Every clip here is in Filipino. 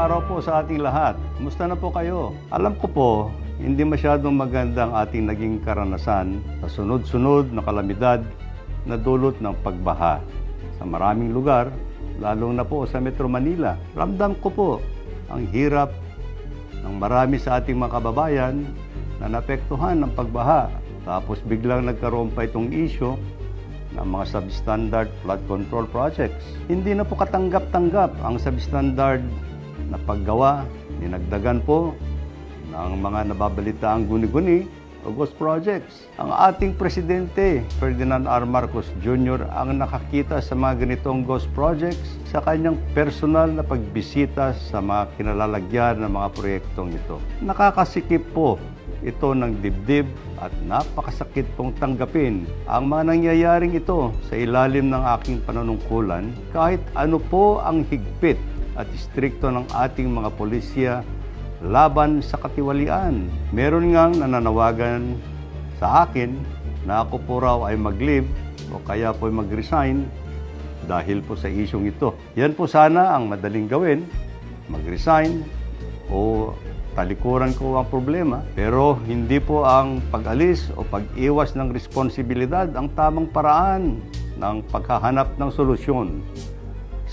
araw po sa ating lahat. Kumusta na po kayo? Alam ko po, hindi masyadong magandang ating naging karanasan sa sunod-sunod na kalamidad na dulot ng pagbaha sa maraming lugar, lalong na po sa Metro Manila. Ramdam ko po ang hirap ng marami sa ating mga kababayan na naapektuhan ng pagbaha. Tapos biglang nagkaroon pa itong issue ng mga substandard flood control projects. Hindi na po katanggap-tanggap ang substandard na paggawa, dinagdagan po ng mga nababalitaang guni-guni o ghost projects. Ang ating Presidente, Ferdinand R. Marcos Jr. ang nakakita sa mga ganitong ghost projects sa kanyang personal na pagbisita sa mga kinalalagyan ng mga proyektong ito. Nakakasikip po ito ng dibdib at napakasakit pong tanggapin ang mga nangyayaring ito sa ilalim ng aking panunungkulan kahit ano po ang higpit at istrikto ng ating mga pulisya laban sa katiwalian. Meron ngang nananawagan sa akin na ako po raw ay mag-leave o kaya po ay mag-resign dahil po sa isyong ito. Yan po sana ang madaling gawin, mag-resign o talikuran ko ang problema, pero hindi po ang pag-alis o pag-iwas ng responsibilidad ang tamang paraan ng paghahanap ng solusyon.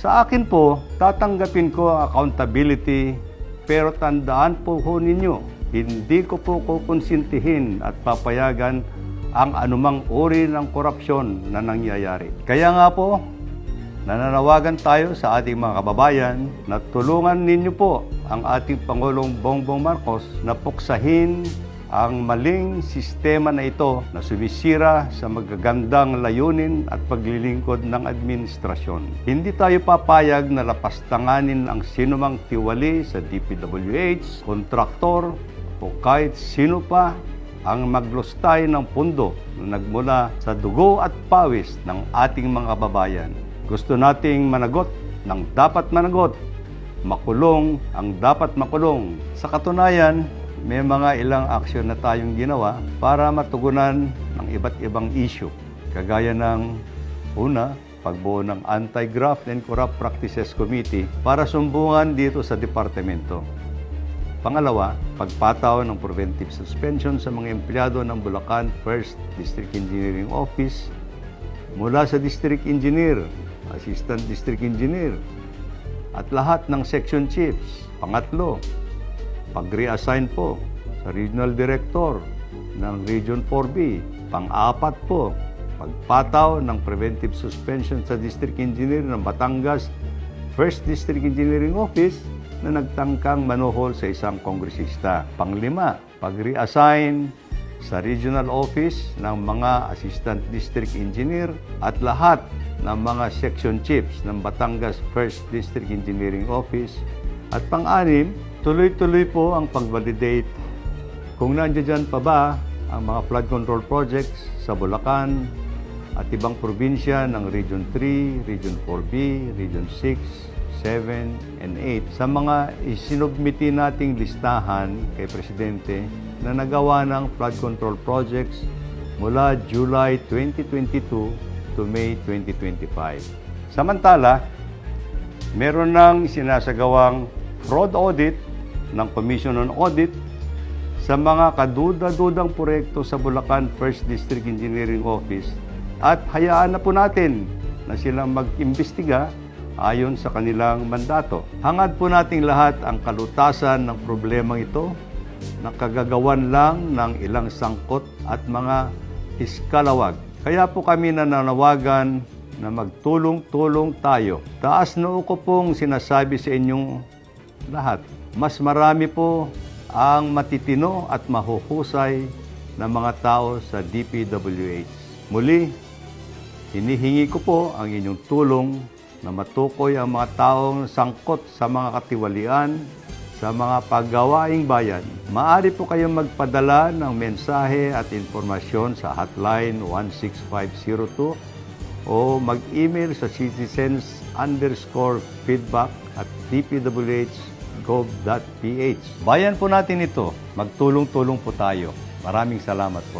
Sa akin po, tatanggapin ko ang accountability, pero tandaan po ninyo, hindi ko po kukonsintihin at papayagan ang anumang uri ng korupsyon na nangyayari. Kaya nga po, nananawagan tayo sa ating mga kababayan na tulungan ninyo po ang ating Pangulong Bongbong Marcos na puksahin ang maling sistema na ito na sumisira sa magagandang layunin at paglilingkod ng administrasyon. Hindi tayo papayag na lapastanganin ang sinumang tiwali sa DPWH, kontraktor o kahit sino pa ang maglustay ng pundo na nagmula sa dugo at pawis ng ating mga kababayan. Gusto nating managot ng dapat managot, makulong ang dapat makulong. Sa katunayan, may mga ilang aksyon na tayong ginawa para matugunan ng iba't ibang issue. Kagaya ng una, pagbuo ng Anti-Graft and Corrupt Practices Committee para sumbungan dito sa departamento. Pangalawa, pagpataw ng preventive suspension sa mga empleyado ng Bulacan 1st District Engineering Office mula sa District Engineer, Assistant District Engineer, at lahat ng section chiefs. Pangatlo, pag-reassign po sa Regional Director ng Region 4B. Pang-apat po, pagpataw ng preventive suspension sa District Engineer ng Batangas 1st District Engineering Office na nagtangkang manuhol sa isang kongresista. Panglima, pag-reassign sa Regional Office ng mga Assistant District Engineer at lahat ng mga Section Chiefs ng Batangas 1st District Engineering Office. At pang-anim, tuloy-tuloy po ang pag-validate kung nandiyan pa ba ang mga flood control projects sa Bulacan at ibang probinsya ng Region 3, Region 4B, Region 6, 7, and 8 sa mga isinubmiti nating listahan kay Presidente na nagawa ng flood control projects mula July 2022 to May 2025. Samantala, meron nang sinasagawang fraud audit ng Commission on Audit sa mga kaduda-dudang proyekto sa Bulacan 1st District Engineering Office at hayaan na po natin na silang mag-imbestiga ayon sa kanilang mandato. Hangad po nating lahat ang kalutasan ng problemang ito na kagagawan lang ng ilang sangkot at mga iskalawag. Kaya po kami nananawagan na magtulong-tulong tayo. Taas noo ko pong sinasabi sa inyong lahat. Mas marami po ang matitino at mahuhusay na mga tao sa DPWH. Muli, hinihingi ko po ang inyong tulong na matukoy ang mga taong sangkot sa mga katiwalian sa mga paggawaing bayan. Maaari po kayong magpadala ng mensahe at informasyon sa hotline 16502 o mag-email sa citizens_feedback@dpwh.gov.ph. Bayan po natin ito. Magtulong-tulong po tayo. Maraming salamat po.